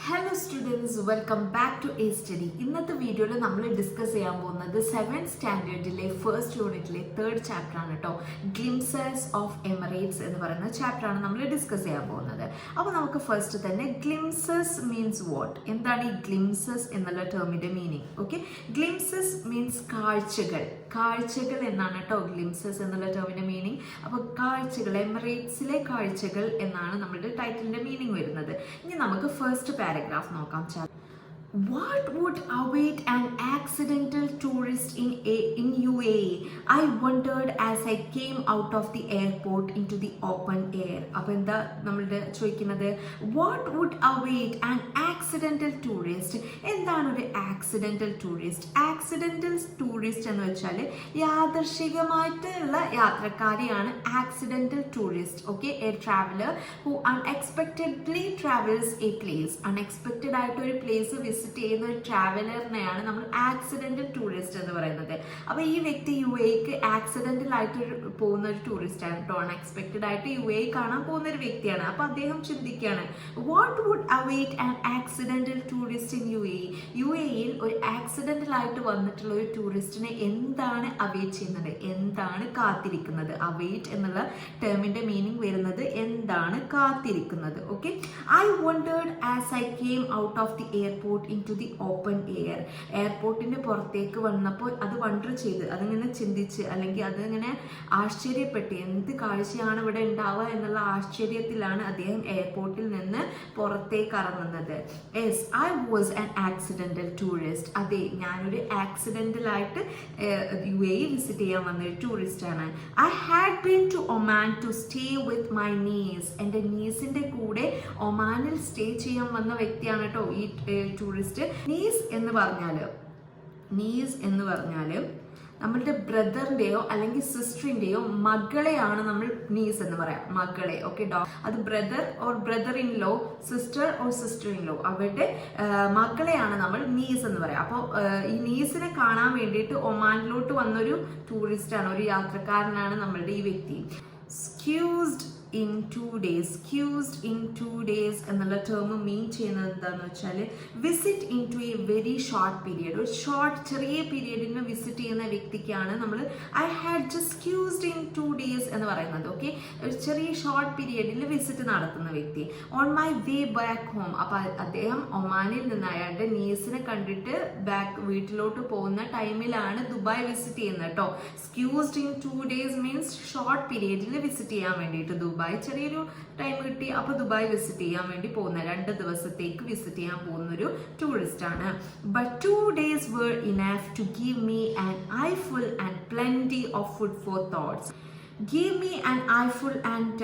Hello students, welcome back to a study. ഇന്നത്തെ വീഡിയോയിൽ നമ്മൾ ഡിസ്കസ് ചെയ്യാൻ പോകുന്നത് 7th സ്റ്റാൻഡേർഡിലെ ഫസ്റ്റ് യൂണിറ്റിലെ 3rd ചാപ്റ്റർ ആണ് കേട്ടോ. ഗ്ലിംസസ് ഓഫ് എമിറേറ്റ്സ് എന്ന് പറയുന്ന ചാപ്റ്ററാണ് നമ്മൾ ഡിസ്കസ് ചെയ്യാൻ പോകുന്നത്. അപ്പോൾ നമുക്ക് ഫസ്റ്റ് തന്നെ ഗ്ലിംസസ് മീൻസ് വാട്ട്, എന്താണ് ഈ ഗ്ലിംസസ് എന്നുള്ള ടേമിൻ്റെ മീനിങ്? ഓക്കെ, ഗ്ലിംസസ് മീൻസ് കാഴ്ചകൾ. കാഴ്ചകൾ എന്നാണ് കേട്ടോ ഗ്ലിംസസ് എന്നുള്ള ടേമിൻ്റെ മീനിങ്. അപ്പോൾ കാഴ്ചകൾ, എമിറേറ്റ്സിലെ കാഴ്ചകൾ എന്നാണ് നമ്മുടെ ടൈറ്റിലിൻ്റെ മീനിങ് വരുന്നത്. ഇനി നമുക്ക് ഫസ്റ്റ് പാരഗ്രാഫ് നോക്കാം. What would await an accidental tourist in UAE? I wondered as I came out of the airport into the open air. അപ്പോൾ എന്താ നമ്മളുടെ ചോദിക്കുന്നത്? What would await an accidental tourist? എന്താണ് ഒരു ആക്സിഡന്റൽ ടൂറിസ്റ്റ്? ആക്സിഡന്റൽ ടൂറിസ്റ്റ് എന്ന് വെച്ചാൽ യാദൃശികമായിട്ടുള്ള യാത്രക്കാരെയാണ് accidental tourist. Okay, a traveller who unexpectedly travels a place. Unexpected ആയിട്ട് ഒരു പ്ലേസ് വിസിറ്റ് ചെയ്യുന്ന ഒരു ട്രാവലറിനെയാണ് നമ്മൾ ആക്സിഡന്റൽ ടൂറിസ്റ്റ് എന്ന് പറയുന്നത്. അപ്പോൾ ഈ വ്യക്തി യു എക്ക് ആക്സിഡന്റൽ ആയിട്ട് പോകുന്ന ഒരു ടൂറിസ്റ്റ് ആണ് കേട്ടോ. അൺഎക്സ്പെക്റ്റഡ് ആയിട്ട് യു എ കാണാൻ പോകുന്ന ഒരു വ്യക്തിയാണ്. അപ്പോൾ അദ്ദേഹം ചിന്തിക്കുകയാണ്, what would await an accidental tourist in U A? U എയിൽ ഒരു ആക്സിഡന്റൽ ആയിട്ട് വന്നിട്ടുള്ള ഒരു ടൂറിസ്റ്റിനെ എന്താണ് അവൈറ്റ് ചെയ്യുന്നത്, എന്താണ് കാത്തിരിക്കുന്നത്? അവൈറ്റ് എന്നുള്ള ടേമിന്റെ മീനിങ് വരുന്നത് എന്താണ് കാത്തിരിക്കുന്നത്. Okay, I wondered as I came out of the airport in to the open air. എയർപോർട്ടിന്റെ പുറത്തേക്ക് വന്നപ്പോൾ അത് വണ്ടർ ചെയ്ത്, അതിങ്ങനെ ചിന്തിച്ച്, അല്ലെങ്കിൽ അതിങ്ങനെ ആശ്ചര്യപ്പെട്ട്, എന്ത് കാഴ്ചയാണ് ഇവിടെ ഉണ്ടാവുക എന്നുള്ള ആശ്ചര്യത്തിലാണ് അദ്ദേഹം എയർപോർട്ടിൽ നിന്ന് പുറത്തേക്ക് ഇറങ്ങുന്നത്. Yes, I was an accidental tourist. അതെ, ഞാനൊരു ആക്സിഡന്റൽ ആയിട്ട് യു എ വിസിറ്റ് ചെയ്യാൻ വന്ന ഒരു ടൂറിസ്റ്റ് ആണ്. I had been to Oman to stay with my niece. എൻ്റെ നീസിന്റെ കൂടെ ഒമാനിൽ സ്റ്റേ ചെയ്യാൻ വന്ന വ്യക്തിയാണ് കേട്ടോ ഈ ടൂറിസ്റ്റ്. നീസ് എന്ന് പറഞ്ഞാൽ നമ്മളുടെ ബ്രദറിന്റെയോ അല്ലെങ്കിൽ സിസ്റ്ററിന്റെയോ മകളെയാണ് നമ്മൾ നീസ് എന്ന് പറയാം. മകളെ, ഓക്കെ, അത് brother or brother in law, sister or sister in law, അവരുടെ മകളെയാണ് നമ്മൾ നീസ് എന്ന് പറയാം. അപ്പോൾ ഈ നീസിനെ കാണാൻ വേണ്ടിയിട്ട് ഒമാനിലോട്ട് വന്നൊരു ടൂറിസ്റ്റാണ്, ഒരു യാത്രക്കാരനാണ് നമ്മളുടെ ഈ വ്യക്തി. Squeezed in 2 days. Squeezed in 2 days എന്നുള്ള ടേം മീൻ ചെയ്യുന്നത് എന്താണെന്ന് വെച്ചാൽ visit in to a very short period. ഒരു ചെറിയ പീരിയഡിന് വിസിറ്റ് ചെയ്യുന്ന വ്യക്തിക്കാണ് നമ്മൾ I had just squeezed in 2 days എന്ന് പറയുന്നത്. ഓക്കെ, ഒരു ചെറിയ ഷോർട്ട് പീരിയഡിൽ വിസിറ്റ് നടത്തുന്ന വ്യക്തി. On my way back home. അപ്പോൾ അദ്ദേഹം ഒമാനിൽ നിന്ന് അയാളുടെ നീസിനെ കണ്ടിട്ട് വീട്ടിലോട്ട് പോകുന്ന ടൈമിലാണ് ദുബായ് വിസിറ്റ് ചെയ്യുന്നത് കേട്ടോ. Squeezed in 2 days means short പീരിയഡിൽ വിസിറ്റ് ചെയ്യാൻ വേണ്ടിയിട്ട് ദുബായ് ചെറിയൊരു ടൈം കിട്ടി, അപ്പോൾ ദുബായ് വിസിറ്റ് ചെയ്യാൻ വേണ്ടി പോകുന്ന 2 ദിവസത്തേക്ക് വിസിറ്റ് ചെയ്യാൻ പോകുന്ന ഒരു ടൂറിസ്റ്റ് ആണ്. But 2 days were enough to give me an eyeful and plenty of food for thoughts. Give me an eyeful and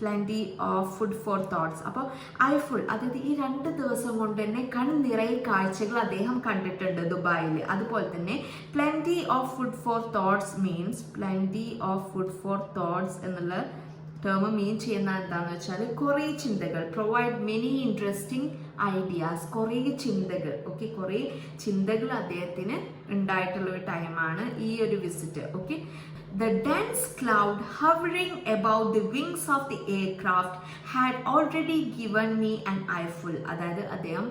plenty of food for thoughts. അപ്പോൾ ഐഫുൾ, അതായത് ഈ 2 ദിവസം കൊണ്ട് തന്നെ കൺനിറയെ കാഴ്ചകൾ അദ്ദേഹം കണ്ടിട്ടുണ്ട് ദുബായിൽ. അതുപോലെ തന്നെ plenty of food for thoughts means, plenty of food for thoughts എന്നുള്ള ടേം മീൻ ചെയ്യുന്ന എന്താണെന്ന് വെച്ചാൽ കുറേ ചിന്തകൾ. Provide many interesting ideas. കുറേ ചിന്തകൾ. ഓക്കെ, കുറേ ചിന്തകൾ അദ്ദേഹത്തിന് ഉണ്ടായിട്ടുള്ള ഒരു ടൈമാണ് ഈ ഒരു visit. Okay, the dense cloud hovering above the wings of the aircraft had already given me an eyeful. അതായത് അദ്ദേഹം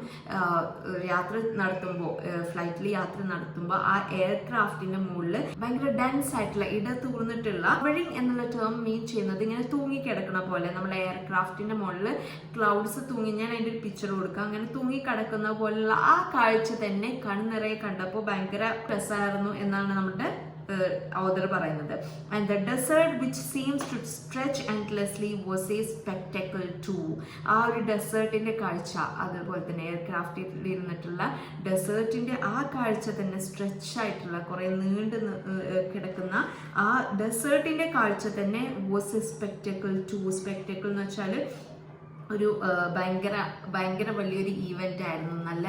യാത്ര നടത്തുമ്പോൾ, ഫ്ലൈറ്റിൽ യാത്ര നടത്തുമ്പോൾ ആ എയർക്രാഫ്റ്റിന്റെ മുകളിൽ ഭയങ്കര ഡെൻസ് ആയിട്ടുള്ള, ഇടതൂർന്നിട്ടുള്ള, ഹവറിംഗ് എന്നുള്ള ടേം മീൻ ചെയ്യുന്നത് ഇങ്ങനെ തൂങ്ങിക്കിടക്കണ പോലെ, നമ്മുടെ എയർക്രാഫ്റ്റിന്റെ മുകളിൽ ക്ലൗഡ്സ് തൂങ്ങി, ഞാൻ അതിന്റെ ഒരു പിക്ചർ കൊടുക്കാം, അങ്ങനെ തൂങ്ങിക്കിടക്കുന്ന പോലുള്ള ആ കാഴ്ച തന്നെ കൺനിറയെ കണ്ടപ്പോൾ ഭയങ്കര രസമായിരുന്നു എന്നാണ് നമ്മുടെ ഓദർ പറയുന്നത്. And the desert which seems to stretch endlessly was a spectacle too. ആ ഒരു ഡെസേർട്ടിന്റെ കാഴ്ച, അതുപോലെ തന്നെ എയർക്രാഫ്റ്റിൽ ഇരുന്നിട്ടുള്ള ഡെസേർട്ടിന്റെ ആ കാഴ്ച തന്നെ, സ്ട്രെച്ച് ആയിട്ടുള്ള കുറേ നീണ്ടു കിടക്കുന്ന ആ ഡെസേർട്ടിന്റെ കാഴ്ച തന്നെ was a spectacle too. Spectacle എന്ന് വെച്ചാൽ ഒരു ഭയങ്കര വലിയൊരു ഈവെന്റ് ആയിരുന്നു. നല്ല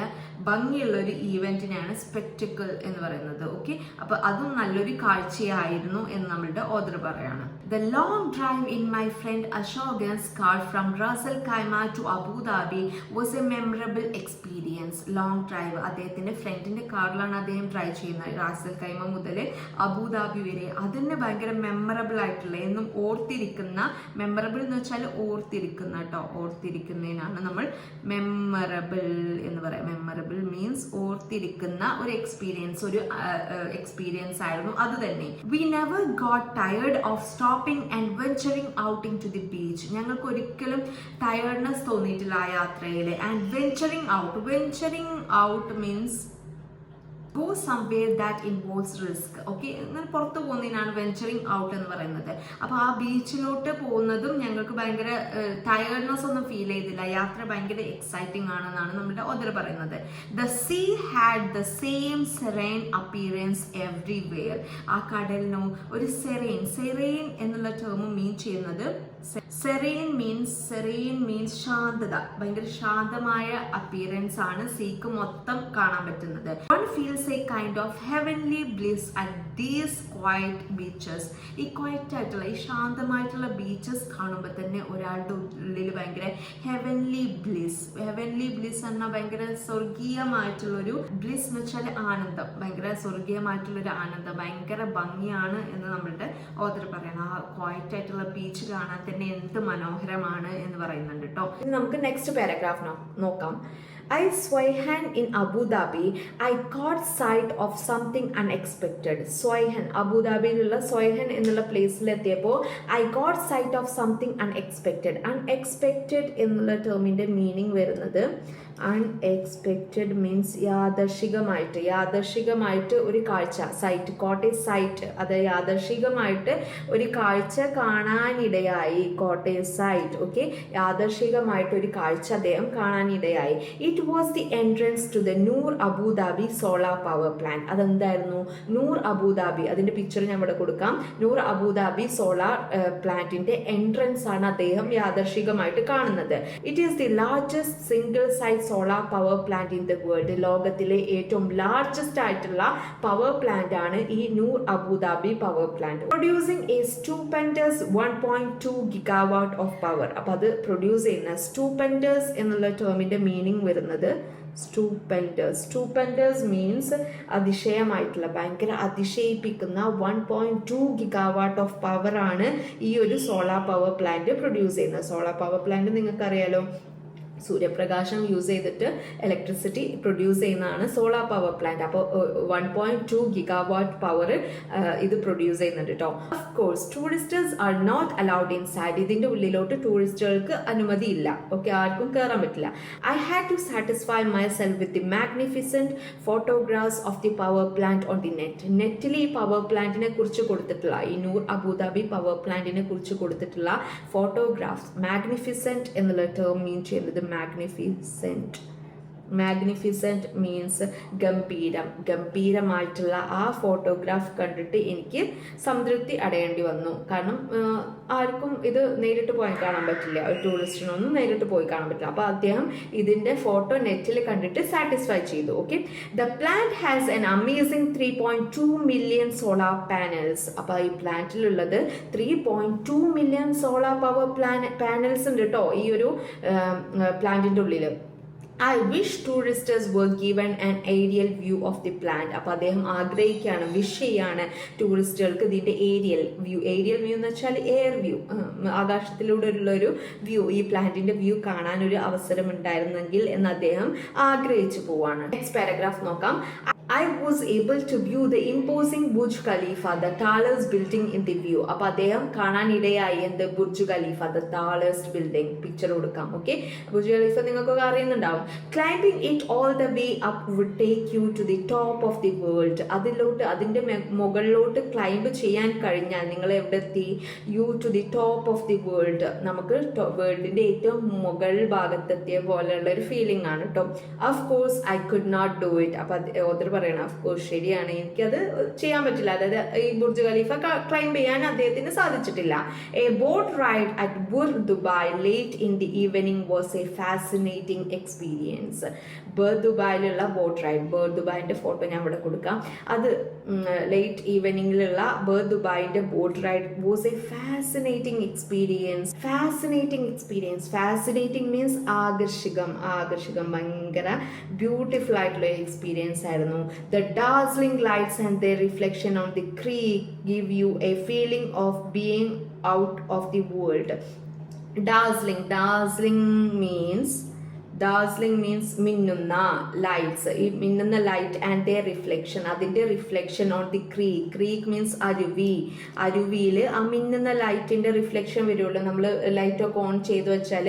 ഭംഗിയുള്ള ഒരു ഈവെന്റിനെയാണ് സ്പെക്ടക്കിൾ എന്ന് പറയുന്നത്. ഓക്കെ, അപ്പൊ അതും നല്ലൊരു കാഴ്ചയായിരുന്നു എന്ന് നമ്മളുടെ ഓദർ പറയാണ്. The long drive in my friend Ashok's car from Ras Al Khaimah to Abu Dhabi was a memorable experience. Long drive, അദ്ദേഹത്തിന്റെ ഫ്രണ്ടിന്റെ കാറിലാണ് അദ്ദേഹം ഡ്രൈവ് ചെയ്യുന്നത്, റാസ് അൽ ഖൈമ മുതൽ അബുദാബി വരെ. അതിന് ഭയങ്കര മെമ്മറബിൾ ആയിട്ടുള്ള, എന്നും ഓർത്തിരിക്കുന്ന, മെമ്മറബിൾ എന്ന് വെച്ചാൽ ഓർത്തിരിക്കുന്ന കേട്ടോ, ഓർത്തിരിക്കുന്നതിനാണ് നമ്മൾ മെമ്മറബിൾ എന്ന് പറയാം. മെമ്മറബിൾ മീൻസ് ഓർത്തിരിക്കുന്ന ഒരു എക്സ്പീരിയൻസ് ആയിരുന്നു അത് തന്നെ. We never got tired of stopping and venturing outing to the beach. ഞങ്ങൾക്ക് ഒരിക്കലും ടയേർഡ്നെസ് തോന്നിയിട്ടില്ല ആ യാത്രയിൽ. And venturing out means go somewhere that involves risk. Okay, അങ്ങനെ പുറത്ത് പോകുന്നതിനാണ് വെഞ്ചറിങ് ഔട്ട് എന്ന് പറയുന്നത്. അപ്പോൾ ആ ബീച്ചിലോട്ട് പോകുന്നതും ഞങ്ങൾക്ക് ഭയങ്കര ടയേർഡ്നെസ് ഒന്നും ഫീൽ ചെയ്തില്ല. യാത്ര ഭയങ്കര എക്സൈറ്റിംഗ് ആണെന്നാണ് നമ്മുടെ ഓതർ പറയുന്നത്. The sea had the same serene appearance everywhere. ആ കടലിനോ ഒരു സെറൈൻ എന്നുള്ള ടേം മീൻ ചെയ്യുന്നത് സെറൈൻ മീൻസ് ശാന്തത, ഭയങ്കര ശാന്തമായ അപ്പിയറൻസ് ആണ് സീക്ക് മൊത്തം കാണാൻ പറ്റുന്നത്. One feels A kind of heavenly bliss at these quiet beaches. ഈ ക്വയറ്റ് ആയിട്ടുള്ള ഈ ശാന്തമായിട്ടുള്ള ബീച്ചസ് കാണുമ്പോൾ തന്നെ ഒരാളുടെ ഉള്ളിൽ ഭയങ്കര ഹെവൻലി ബ്ലിസ് എന്നാൽ ഭയങ്കര സ്വർഗീയമായിട്ടുള്ളൊരു ബ്ലിസ് എന്ന് വെച്ചാൽ ആനന്ദം, ഭയങ്കര സ്വർഗീയമായിട്ടുള്ളൊരു ആനന്ദം, ഭയങ്കര ഭംഗിയാണ് എന്ന് നമ്മളുടെ ഓതർ പറയണം. ആ ക്വയറ്റ് ആയിട്ടുള്ള ബീച്ച് കാണാൻ തന്നെ എന്ത് മനോഹരമാണ് എന്ന് പറയുന്നുണ്ട് കേട്ടോ. നമുക്ക് നെക്സ്റ്റ് പാരഗ്രാഫ് നോക്കാം. I Swayhan in Abu Dhabi, I caught sight of something unexpected. Swayhan, Abu Dhabiയിലുള്ള സ്വൈഹൻ എന്നുള്ള പ്ലേസിലെത്തിയപ്പോൾ I got sight of something unexpected. Unexpected എന്നുള്ള ടേമിൻ്റെ മീനിങ് വരുന്നത് അൺഎക്സ്പെക്റ്റഡ് മീൻസ് യാദർശികമായിട്ട് ഒരു കാഴ്ച. സൈറ്റ് കോട്ടെ സൈറ്റ്, അത് യാദർശികമായിട്ട് ഒരു കാഴ്ച കാണാനിടയായി. കോട്ടെ സൈറ്റ്, ഓക്കെ, യാദർശികമായിട്ട് ഒരു കാഴ്ച അദ്ദേഹം കാണാനിടയായി. It was the entrance to the Noor Abu Dhabi solar power plant. അതെന്തായിരുന്നു? നൂർ അബുദാബി, അതിന്റെ പിക്ചർ ഞാൻ ഇവിടെ കൊടുക്കാം. നൂർ അബുദാബി സോളാർ പ്ലാന്റിന്റെ എൻട്രൻസ് ആണ് അദ്ദേഹം യാദർശികമായിട്ട് കാണുന്നത്. It is the largest single site solar power plant in the world. ലോകത്തിലെ ഏറ്റവും ലാർജസ്റ്റ് ആയിട്ടുള്ള പവർ പ്ലാന്റ് ആണ് ഈ Noor Abu Dhabi power plant. Producing a stupendous 1.2 gigawatt of power. അപ്പൊ അത് പ്രൊഡ്യൂസ് ചെയ്യുന്ന സ്റ്റൂപെൻഡസ് എന്നുള്ള ടേമിന്റെ മീനിങ് വരുന്നത് സ്റ്റൂപെൻഡസ് മീൻസ് അതിശയമായിട്ടുള്ള, ഭയങ്കര അതിശയിപ്പിക്കുന്ന 1.2 ഗിഗാവാട്ട് ഓഫ് പവർ ആണ് ഈ ഒരു സോളാർ പവർ പ്ലാന്റ് പ്രൊഡ്യൂസ് ചെയ്യുന്നത്. സോളാർ പവർ പ്ലാന്റ് നിങ്ങൾക്കറിയാലോ, സൂര്യപ്രകാശം യൂസ് ചെയ്തിട്ട് ഇലക്ട്രിസിറ്റി പ്രൊഡ്യൂസ് ചെയ്യുന്നതാണ് സോളാർ പവർ പ്ലാന്റ്. അപ്പോൾ 1.2 ഗിഗാവാട്ട് പവർ ഇത് പ്രൊഡ്യൂസ് ചെയ്യുന്നുണ്ട് കേട്ടോ. Of course tourists are not allowed inside. ഇതിന്റെ ഉള്ളിലോട്ട് ടൂറിസ്റ്റുകൾക്ക് അനുമതിയില്ല. ഓക്കെ, ആർക്കും കയറാൻ പറ്റില്ല. I had to satisfy myself with the magnificent photographs of the power plant on the നെറ്റിൽ ഈ പവർ പ്ലാന്റിനെ കുറിച്ച് കൊടുത്തിട്ടുള്ള, ഈ നൂർ അബുദാബി പവർ പ്ലാന്റിനെ കുറിച്ച് കൊടുത്തിട്ടുള്ള ഫോട്ടോഗ്രാഫ്സ്. മാഗ്നിഫിസെന്റ് എന്നുള്ള ടേം മീൻ ചെയ്യുന്നത് മാഗ്നിഫിസെന്റ് മീൻസ് ഗംഭീരമായിട്ടുള്ള ആ ഫോട്ടോഗ്രാഫ് കണ്ടിട്ട് എനിക്ക് സംതൃപ്തി അടയേണ്ടി വന്നു. കാരണം ആർക്കും ഇത് നേരിട്ട് പോയി കാണാൻ പറ്റില്ല, ഒരു ടൂറിസ്റ്റിനൊന്നും നേരിട്ട് പോയി കാണാൻ പറ്റില്ല. അപ്പോൾ അദ്ദേഹം ഇതിന്റെ ഫോട്ടോ നെറ്റിൽ കണ്ടിട്ട് സാറ്റിസ്ഫൈ ചെയ്തു. Okay, the plant has an amazing 3.2 million solar panels. അപ്പോൾ ഈ പ്ലാന്റിലുള്ളത് 3.2 മില്യൺ സോളാർ പവർ പാനൽസ് ഉണ്ട് കേട്ടോ ഈ ഒരു പ്ലാന്റിന്റെ ഉള്ളിൽ. I wish tourists were given an aerial view of the plant. അപ്പോൾ അദ്ദേഹം ആഗ്രഹിക്കുകയാണ്, വിഷ് ചെയ്യാണ് ടൂറിസ്റ്റുകൾക്ക് ഇതിൻ്റെ ഏരിയൽ വ്യൂ എന്ന് വെച്ചാൽ എയർ വ്യൂ, ആകാശത്തിലൂടെ ഉള്ള ഒരു വ്യൂ, ഈ പ്ലാന്റിന്റെ വ്യൂ കാണാൻ ഒരു അവസരം ഉണ്ടായിരുന്നെങ്കിൽ എന്ന് അദ്ദേഹം ആഗ്രഹിച്ചു പോവാണ്. നെക്സ്റ്റ് പാരഗ്രാഫ് നോക്കാം. I was able to view the imposing Burj Khalifa, the tallest building in the view. അപ്പോൾ അദ്ദേഹം കാണാനിടയായി എന്ത്? Burj Khalifa, the tallest building. Picture കൊടുക്കാം. ഓക്കെ, ബുർജ് ഖലീഫ നിങ്ങൾക്കൊക്കെ അറിയുന്നുണ്ടാവും. Climbing it all the way up would take you to the top of the world. അതിന്റെ മുകളിലോട്ട് climb ചെയ്യാൻ കഴിഞ്ഞാൽ നിങ്ങൾ എവിടെ എത്തി? You to the top of the world. നമുക്ക് വേൾഡിന്റെ ഏറ്റവും മുകൾ ഭാഗത്തെത്തിയ പോലെയുള്ള ഒരു ഫീലിംഗ് ആണ് കേട്ടോ. Of course I could not do it. അപ്പൊ ഓതർ പറയണം, ഓഫ് കോഴ്സ് ശരിയാണ്, എനിക്കത് ചെയ്യാൻ പറ്റില്ല. അതായത് ഈ ബുർജ് ഖലീഫ ക്ലൈംബ് ചെയ്യാൻ അദ്ദേഹത്തിന് സാധിച്ചിട്ടില്ല. A boat ride at Bur Dubai late in the evening was a fascinating experience. Bur ദുബായിലുള്ള ബോട്ട് റൈഡ്, ബർ ദുബായിന്റെ ഫോട്ടോ ഞാൻ ഇവിടെ കൊടുക്കാം. അത് ലേറ്റ് ഈവനിങ്ങിലുള്ള ബർ ദുബായിന്റെ boat ride was a fascinating experience. Fascinating means ആകർഷകം, ഭയങ്കര ബ്യൂട്ടിഫുൾ ആയിട്ടുള്ള എക്സ്പീരിയൻസ് ആയിരുന്നു. The dazzling lights and their reflection on the creek give you a feeling of being out of the world. Dazzling means മിന്നുന്ന lights, ഈ മിന്നുന്ന light and their reflection, അതിൻ്റെ reflection on the creek means അരുവിയിൽ ആ മിന്നുന്ന ലൈറ്റിൻ്റെ reflection വരുമല്ലോ. നമ്മൾ ലൈറ്റൊക്കെ ഓൺ ചെയ്ത് വെച്ചാൽ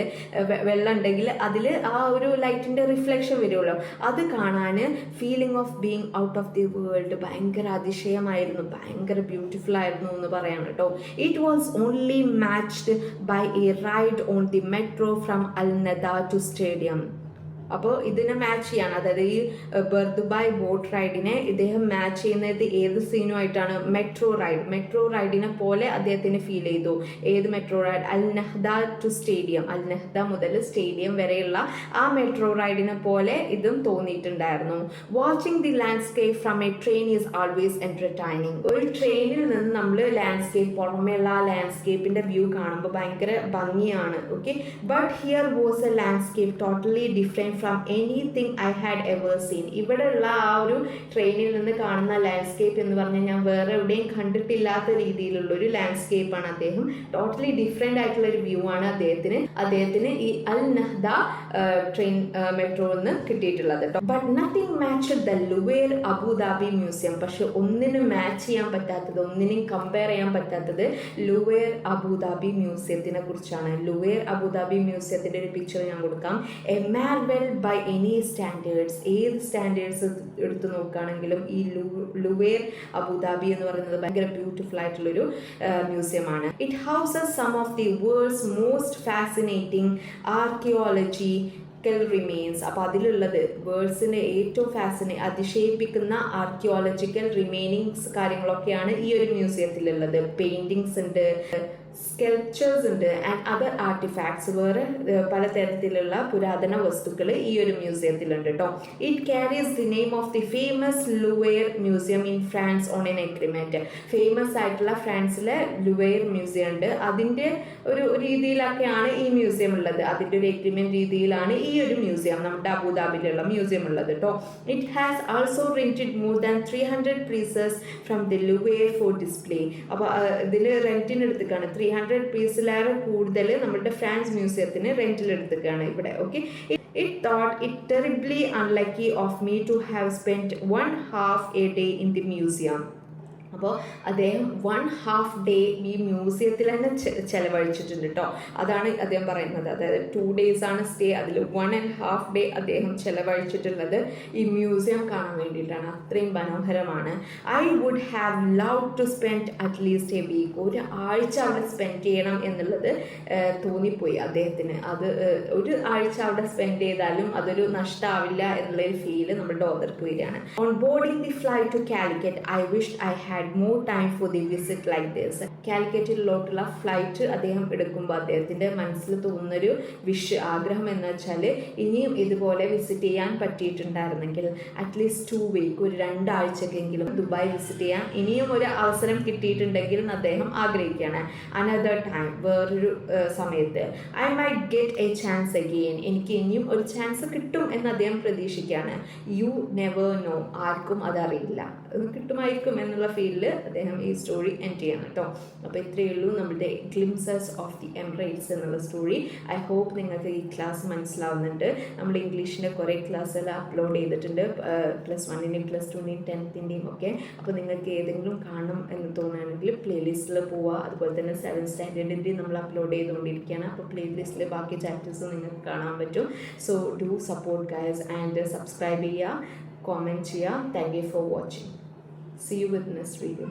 വെള്ളം ഉണ്ടെങ്കിൽ അതിൽ ആ ഒരു ലൈറ്റിൻ്റെ റിഫ്ലക്ഷൻ വരുമല്ലോ. അത് കാണാൻ feeling of being out of the world, ഭയങ്കര അതിശയമായിരുന്നു, ഭയങ്കര ബ്യൂട്ടിഫുൾ ആയിരുന്നു എന്ന് പറയാം കേട്ടോ. It was only matched by a ride on the metro from Al Nahda to stadium. അപ്പോൾ ഇതിനെ മാച്ച് ചെയ്യാണ്, അതായത് ഈ ബർദുബായ് ബോട്ട് റൈഡിനെ ഇദ്ദേഹം മാച്ച് ചെയ്യുന്നത് ഏത് സീനുമായിട്ടാണ്? മെട്രോ റൈഡിനെ പോലെ അദ്ദേഹത്തിന് ഫീൽ ചെയ്തു. ഏത് metro ride? Al Nahda to stadium, Al Nahda മുതൽ സ്റ്റേഡിയം വരെയുള്ള ആ മെട്രോ റൈഡിനെ പോലെ ഇതും തോന്നിയിട്ടുണ്ടായിരുന്നു. Watching the landscape from a train is always entertaining. ഒരു ട്രെയിനിൽ നിന്ന് നമ്മൾ ലാൻഡ്സ്കേപ്പ്, പുറമേയുള്ള ആ ലാൻഡ്സ്കേപ്പിന്റെ വ്യൂ കാണുമ്പോൾ ഭയങ്കര ഭംഗിയാണ്. Okay, but here was A landscape totally different from anything I had ever seen. ഇവിടെയുള്ള ആ ഒരു ട്രെയിനിൽ നിന്ന് കാണുന്ന ലാൻഡ്സ്കേപ്പ് എന്ന് പറഞ്ഞാൽ ഞാൻ വേറെ എവിടെയും കണ്ടിട്ടില്ലാത്ത രീതിയിലുള്ള ഒരു ലാൻഡ്സ്കേപ്പാണ്. അദ്ദേഹം ടോട്ടലി ഡിഫറെന്റ് ആയിട്ടുള്ള ഒരു വ്യൂ ആണ് അദ്ദേഹത്തിന് ഈ അൽ നഹ്ദ ട്രെയിൻ മെട്രോയിൽ നിന്ന് കിട്ടിയിട്ടുള്ളത്. But nothing match the Louvre Abu Dhabi museum. പക്ഷെ ഒന്നിനും മാച്ച് ചെയ്യാൻ പറ്റാത്തത്, ഒന്നിനും കമ്പയർ ചെയ്യാൻ പറ്റാത്തത് ലുവേർ അബുദാബി മ്യൂസിയത്തിനെ കുറിച്ചാണ്. ലുവേർ അബുദാബി മ്യൂസിയത്തിന്റെ ഒരു പിക്ചർ ഞാൻ കൊടുക്കാം. A marvel by any standards, ഏത് സ്റ്റാൻഡേർഡ്സ് എടുത്തു നോക്കുകയാണെങ്കിലും ഈ ലുവേർ അബുദാബി എന്ന് പറയുന്നത് ഭയങ്കര ബ്യൂട്ടിഫുൾ ആയിട്ടുള്ളൊരു മ്യൂസിയമാണ്. It houses some of the world's most fascinating archaeological remains. അപ്പോൾ അതിലുള്ളത് വേൾഡ്സിൻ്റെ ഏറ്റവും അതിശയിപ്പിക്കുന്ന ആർക്കിയോളജിക്കൽ റിമൈനിങ്സ് കാര്യങ്ങളൊക്കെയാണ് ഈ ഒരു മ്യൂസിയത്തിലുള്ളത്. പെയിന്റിങ്സ് ഉണ്ട്, സ്കൾപ്ചേഴ്സ് ഉണ്ട് ആൻഡ് അതർ ആർട്ടിഫാക്ട്സ്, വേറെ പലതരത്തിലുള്ള പുരാതന വസ്തുക്കൾ ഈ ഒരു മ്യൂസിയത്തിലുണ്ട് കേട്ടോ. It carries the name of the famous Louvre museum in France on an agreement. Famous ആയിട്ടുള്ള ഫ്രാൻസിലെ ലുവേർ മ്യൂസിയം ഉണ്ട്, അതിൻ്റെ ഒരു രീതിയിലൊക്കെയാണ് ഈ മ്യൂസിയം ഉള്ളത്. അതിൻ്റെ ഒരു എഗ്രിമെന്റ് രീതിയിലാണ് ഈ ഒരു മ്യൂസിയം, നമ്മുടെ അബുദാബിയിലുള്ള മ്യൂസിയം ഉള്ളത് കേട്ടോ. It has also rented more than 300 pieces from the Louvre for display. അപ്പോൾ ഇതിൽ റെന്റിന് എടുത്തിക്കാണ് 300 പീസിലേറെ കൂടുതൽ നമ്മുടെ ഫ്രാൻസ് മ്യൂസിയത്തിന് റെന്റിൽ എടുത്തിക്കാണ് ഇവിടെ. Okay, it thought it terribly unlucky of me to have spent 1/2 a day in the museum. അപ്പോൾ അദ്ദേഹം 1/2 ഡേ ഈ മ്യൂസിയത്തിൽ തന്നെ ചെലവഴിച്ചിട്ടുണ്ട് കേട്ടോ. അതാണ് അദ്ദേഹം പറയുന്നത്. അതായത് 2 days ആണ് സ്റ്റേ, അതിൽ 1.5 day അദ്ദേഹം ചെലവഴിച്ചിട്ടുള്ളത് ഈ മ്യൂസിയം കാണാൻ വേണ്ടിയിട്ടാണ്. അത്രയും മനോഹരമാണ്. I would have love to spend at least a week, ഒരു ആഴ്ച അവിടെ സ്പെൻഡ് ചെയ്യണം എന്നുള്ളത് തോന്നിപ്പോയി അദ്ദേഹത്തിന്. അത് ഒരു ആഴ്ച അവിടെ സ്പെൻഡ് ചെയ്താലും അതൊരു നഷ്ടമാവില്ല എന്നുള്ളൊരു ഫീല് നമ്മുടെ ഓതർക്ക് വരികയാണ്. On boarding the flight to Calicut I wish I had more time for the visit like this. കാലിക്കറ്റിലോട്ടുള്ള ഫ്ലൈറ്റ് അദ്ദേഹം എടുക്കുമ്പോൾ അദ്ദേഹത്തിൻ്റെ മനസ്സിൽ തോന്നുന്നൊരു ആഗ്രഹം എന്ന് വെച്ചാൽ ഇനിയും ഇതുപോലെ വിസിറ്റ് ചെയ്യാൻ പറ്റിയിട്ടുണ്ടായിരുന്നെങ്കിൽ അറ്റ്ലീസ്റ്റ് 2 weeks, ഒരു 2 ആഴ്ചക്കെങ്കിലും ദുബായ് വിസിറ്റ് ചെയ്യാൻ ഇനിയും ഒരു അവസരം കിട്ടിയിട്ടുണ്ടെങ്കിൽ എന്ന് അദ്ദേഹം ആഗ്രഹിക്കുകയാണ്. അനദർ ടൈം, വേറൊരു സമയത്ത് I might get A chance again, എനിക്ക് ഇനിയും ഒരു ചാൻസ് കിട്ടും എന്ന് അദ്ദേഹം പ്രതീക്ഷിക്കുകയാണ്. യു നെവർ നോ, ആർക്കും അതറിയില്ല, അത് കിട്ടുമായിരിക്കും എന്നുള്ള ഫീലിൽ അദ്ദേഹം ഈ സ്റ്റോറി എൻഡ് ചെയ്യണം കേട്ടോ. അപ്പോൾ ഇത്രയേ ഉള്ളൂ നമ്മുടെ ഗ്ലിംസസ് ഓഫ് ദി എമിറേറ്റ്സ് എന്നുള്ള സ്റ്റോറി. ഐ ഹോപ്പ് നിങ്ങൾക്ക് ഈ ക്ലാസ് മനസ്സിലാവുന്നുണ്ട്. നമ്മൾ ഇംഗ്ലീഷിൻ്റെ കുറേ ക്ലാസ്സെല്ലാം അപ്ലോഡ് ചെയ്തിട്ടുണ്ട്, +1ൻ്റെയും +2ൻ്റെയും 10th ഒക്കെ. അപ്പോൾ നിങ്ങൾക്ക് ഏതെങ്കിലും കാണണം എന്ന് തോന്നുകയാണെങ്കിൽ പ്ലേലിസ്റ്റിൽ പോവുക. അതുപോലെ തന്നെ 7th സ്റ്റാൻഡേർഡിൻ്റെ നമ്മൾ അപ്ലോഡ് ചെയ്തുകൊണ്ടിരിക്കുകയാണ്. അപ്പോൾ പ്ലേലിസ്റ്റിൽ ബാക്കി ചാപ്റ്റേഴ്സും നിങ്ങൾക്ക് കാണാൻ പറ്റും. So do support guys and subscribe ചെയ്യുക, കോമെൻറ്റ് ചെയ്യുക. Thank you for watching. See you with next video.